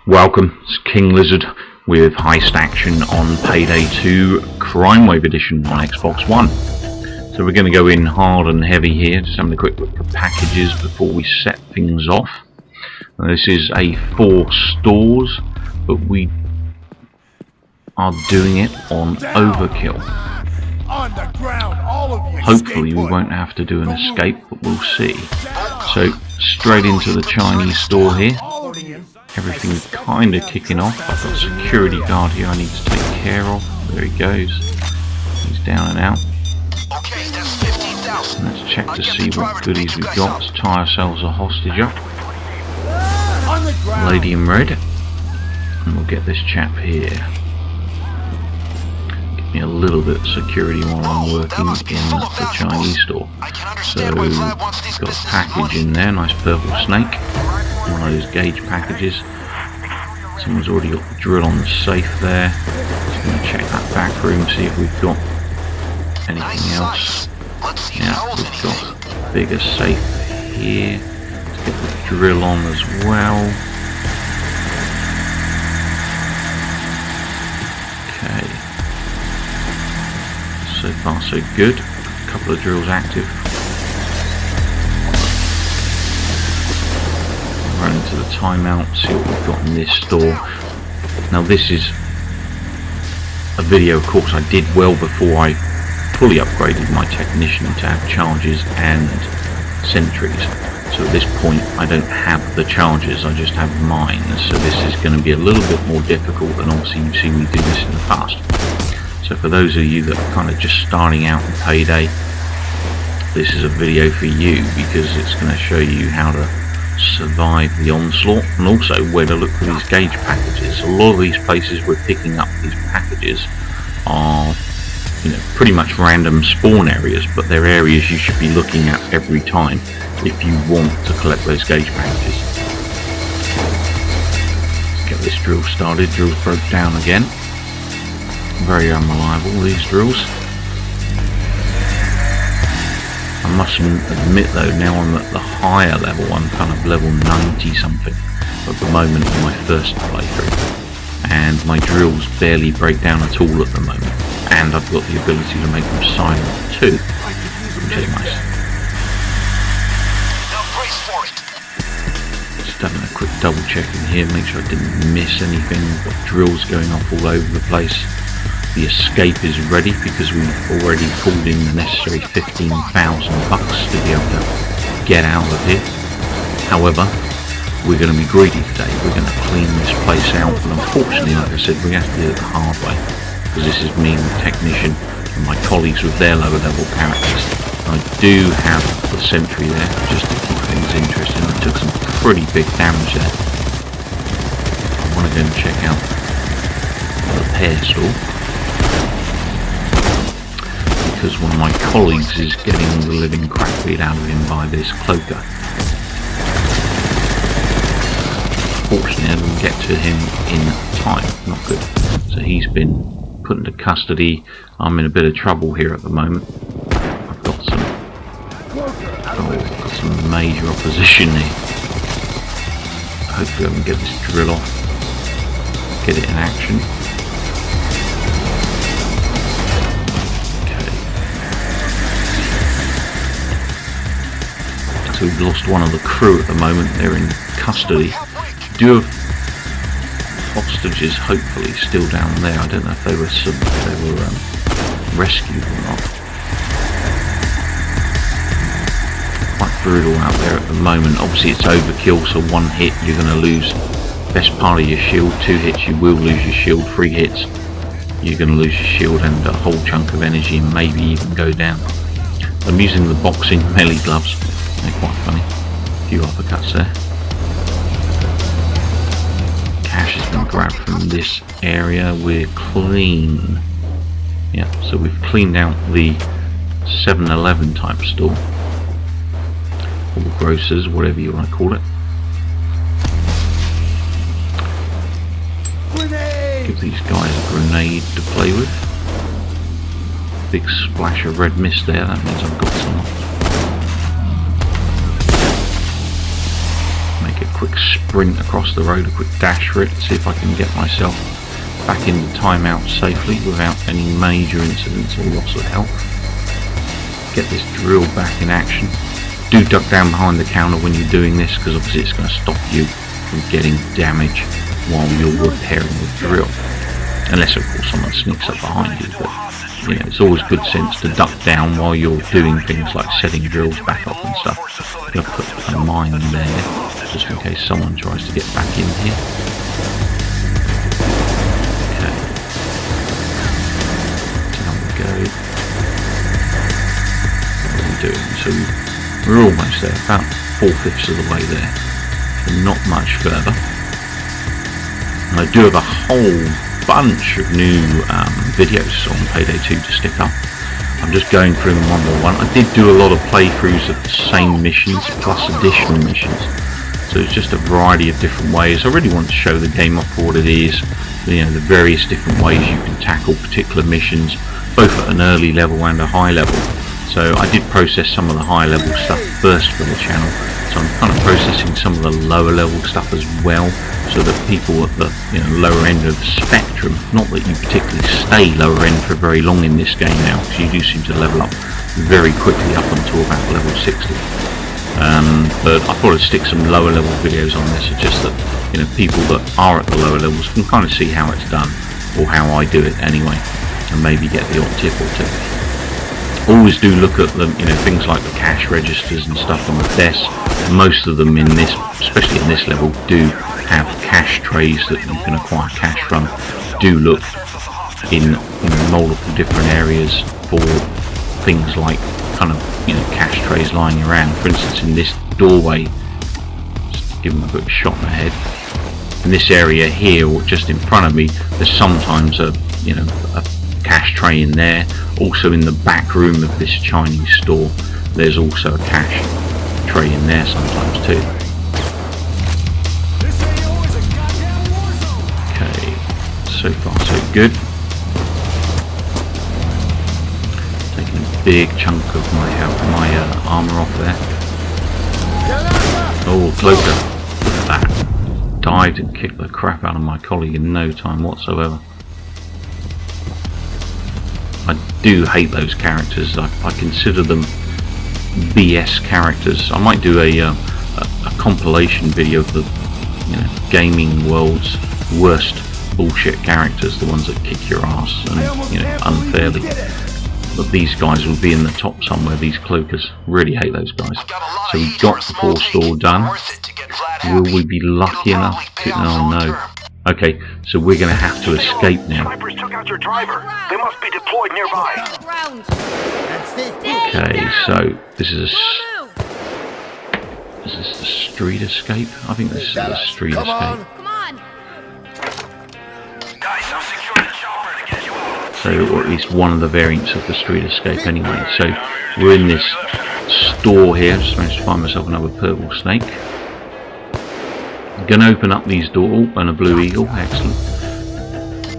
Welcome, it's King Lizzard with heist action on Payday 2 CRIMEWAVE Edition on Xbox One. So we're going to go in hard and heavy here, just having a quick look at packages before we set things off. Now, this is a 4 stores, but we are doing it on Overkill. Hopefully we won't have to do an escape, but we'll see. So straight into the Chinese store here. Everything's kind of kicking off. I've got a security guard here I need to take care of. There he goes. He's down and out. Let's check to see what goodies we've got. Let's tie ourselves a hostage up. Lady in red. And we'll get this chap here. Give me a little bit of security while I'm working in the Chinese store. So we've got a package in there. Nice purple snake. One of those gauge packages. Someone's already got the drill on the safe there. Just going to check that back room, see if we've got anything else. Yeah, we've got a bigger safe here. Let's get the drill on as well. Okay. So far so good. A couple of drills active. Run into the timeout, see what we've got in this store. Now this is a video, of course, I did well before I fully upgraded my technician to have charges and sentries. So at this point I don't have the charges, I just have mines. So this is going to be a little bit more difficult than obviously you've seen me do this in the past. So for those of you that are kind of just starting out in Payday, this is a video for you because it's going to show you how to survive the onslaught and also where to look for these gauge packages. A lot of these places we're picking up these packages are, you know, pretty much random spawn areas, but they're areas you should be looking at every time if you want to collect those gauge packages. Let's get this drill started. Drills broke down again. Very unreliable, these drills. I must admit though, now I'm at the higher level, I'm kind of level 90 something at the moment in my first playthrough, and my drills barely break down at all at the moment, and I've got the ability to make them silent too, which is nice. Just having a quick double check in here, make sure I didn't miss anything. We've got drills going off all over the place. The escape is ready because we've already pulled in the necessary $15,000 to be able to get out of here. However, we're going to be greedy today. We're going to clean this place out, and unfortunately, like I said, we have to do it the hard way because this is me and the technician and my colleagues with their lower level characters. I do have the sentry there just to keep things interesting. I took some pretty big damage there. I want to go and check out the repair store, because one of my colleagues is getting the living crap beat out of him by this cloaker. Fortunately I didn't get to him in time, not good. So he's been put into custody. I'm in a bit of trouble here at the moment. I've got some major opposition here. Hopefully I can get this drill off, get it in action. So we've lost one of the crew at the moment, they're in custody. We do have hostages hopefully still down there. I don't know if they were rescued or not. Quite brutal out there at the moment. Obviously it's overkill, so 1 hit you're going to lose best part of your shield, 2 hits you will lose your shield, 3 hits you're going to lose your shield and a whole chunk of energy and maybe even go down. I'm using the boxing melee gloves. They're quite funny. A few uppercuts there. Cash has been grabbed from this area. We're clean. Yeah, so we've cleaned out the 7-Eleven type store. Or grocers, whatever you want to call it. Give these guys a grenade to play with. Big splash of red mist there, that means I've got some. quick sprint across the road, a quick dash for it, see if I can get myself back into timeout safely without any major incidents or loss of health. Get this drill back in action. Do duck down behind the counter when you're doing this, because obviously it's going to stop you from getting damage while you're repairing the drill. Unless of course someone sneaks up behind you, but you know, it's always good sense to duck down while you're doing things like setting drills back up and stuff. I'm going to put a mine there, just in case someone tries to get back in here. Okay. Down we go. What are we doing? So we're almost there, about 4/5 of the way there. So not much further. And I do have a whole bunch of new videos on Payday 2 to stick up. I'm just going through them one by one. I did do a lot of playthroughs of the same missions plus additional missions, so it's just a variety of different ways. I really want to show the game off for what it is, you know, the various different ways you can tackle particular missions, both at an early level and a high level. So I did process some of the high level stuff first for the channel, so I'm kind of processing some of the lower level stuff as well, so that people at the lower end of the spectrum, not that you particularly stay lower end for very long in this game now, because you do seem to level up very quickly up until about level 60. But I thought I'd stick some lower level videos on this, just that people that are at the lower levels can kind of see how it's done, or how I do it anyway, and maybe get the odd tip or two. Always do look at them, things like the cash registers and stuff on the desk. Most of them in this, especially in this level, do have cash trays that you can acquire cash from. Do look in multiple different areas for things like kind of cash trays lying around. For instance, in this doorway, just give them a quick shot in the head. In this area here, or just in front of me, there's sometimes a cash tray in there. Also in the back room of this Chinese store, there's also a cash tray in there sometimes too. Okay, so far so good. Taking a big chunk of my armor off there. Oh, cloaker! Look at that! Dived and kicked the crap out of my colleague in no time whatsoever. I do hate those characters. I consider them BS characters. I might do a compilation video of the gaming world's worst bullshit characters, the ones that kick your ass and unfairly. But these guys will be in the top somewhere. These cloakers, really hate those guys. So we got the 4-store done. Will we be lucky enough to? Oh no. Okay, so we're going to have to escape now. Snipers took out your driver. They must be deployed nearby. Okay, so this is this the street escape? I think this is the street escape. Come on. Guys, I'll secure the chopper to get you out. So, or at least one of the variants of the street escape anyway. So we're in this store here. Just managed to find myself another purple snake. Going to open up these doors. Oh, and a blue eagle. Excellent.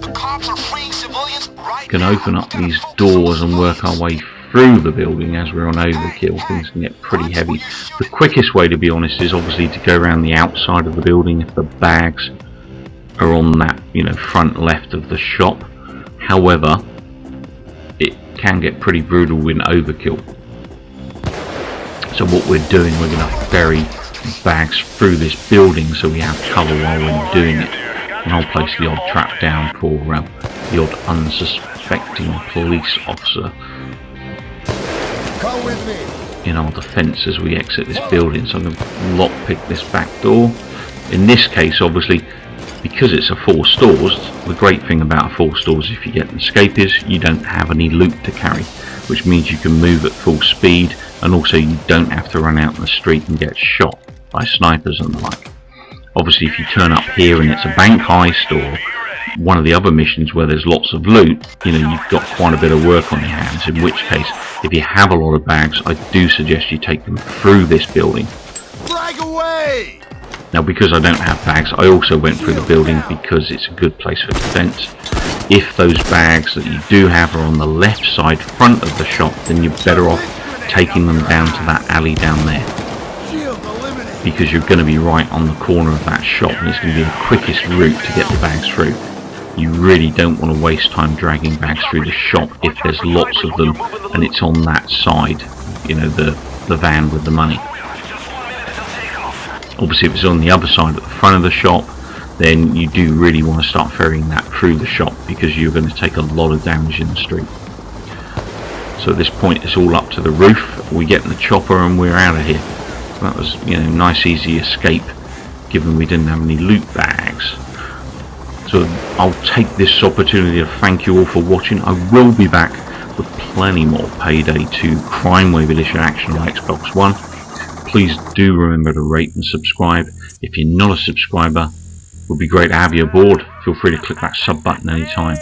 The cops are freeing civilians right Going to open up these doors and work our way through the building. As we're on overkill, things can get pretty heavy. The quickest way, to be honest, is obviously to go around the outside of the building if the bags are on that front left of the shop. However, it can get pretty brutal in overkill. So what we're doing, we're going to bury bags through this building so we have cover while we're doing it, and I'll place the odd trap down for the odd unsuspecting police officer in our defence as we exit this building. So I'm going to lockpick this back door. In this case, obviously, because it's a 4 stores, the great thing about a 4 stores, if you get an escape, is you don't have any loot to carry, which means you can move at full speed, and also you don't have to run out in the street and get shot by snipers and the like. Obviously, if you turn up here and it's a bank high store, one of the other missions where there's lots of loot, you've got quite a bit of work on your hands, in which case, if you have a lot of bags, I do suggest you take them through this building. Frag away! Now, because I don't have bags, I also went through the building because it's a good place for defense. If those bags that you do have are on the left side front of the shop, then you're better off taking them down to that alley down there. Shield eliminated. because you're going to be right on the corner of that shop, and it's going to be the quickest route to get the bags through. You really don't want to waste time dragging bags through the shop if there's lots of them and it's on that side, you know, the van with the money. Obviously if it's on the other side at the front of the shop, then you do really want to start ferrying that through the shop, because you're going to take a lot of damage in the street. So at this point it's all up to the roof. We get in the chopper and we're out of here. So that was, you know, nice easy escape, given we didn't have any loot bags. So I'll take this opportunity to thank you all for watching. I will be back with plenty more Payday 2 CRIMEWAVE Edition action on Xbox One. Please do remember to rate and subscribe. If you're not a subscriber, it would be great to have you aboard. Feel free to click that sub button anytime.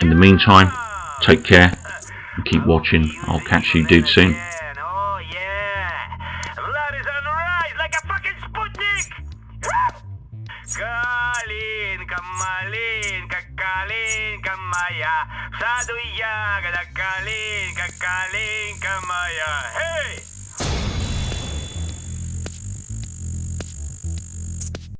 In the meantime, take care and keep watching. I'll catch you dudes soon. Kamalin, kakalin, kamaya. Sa duya, kakalin, kakalin, kamaya.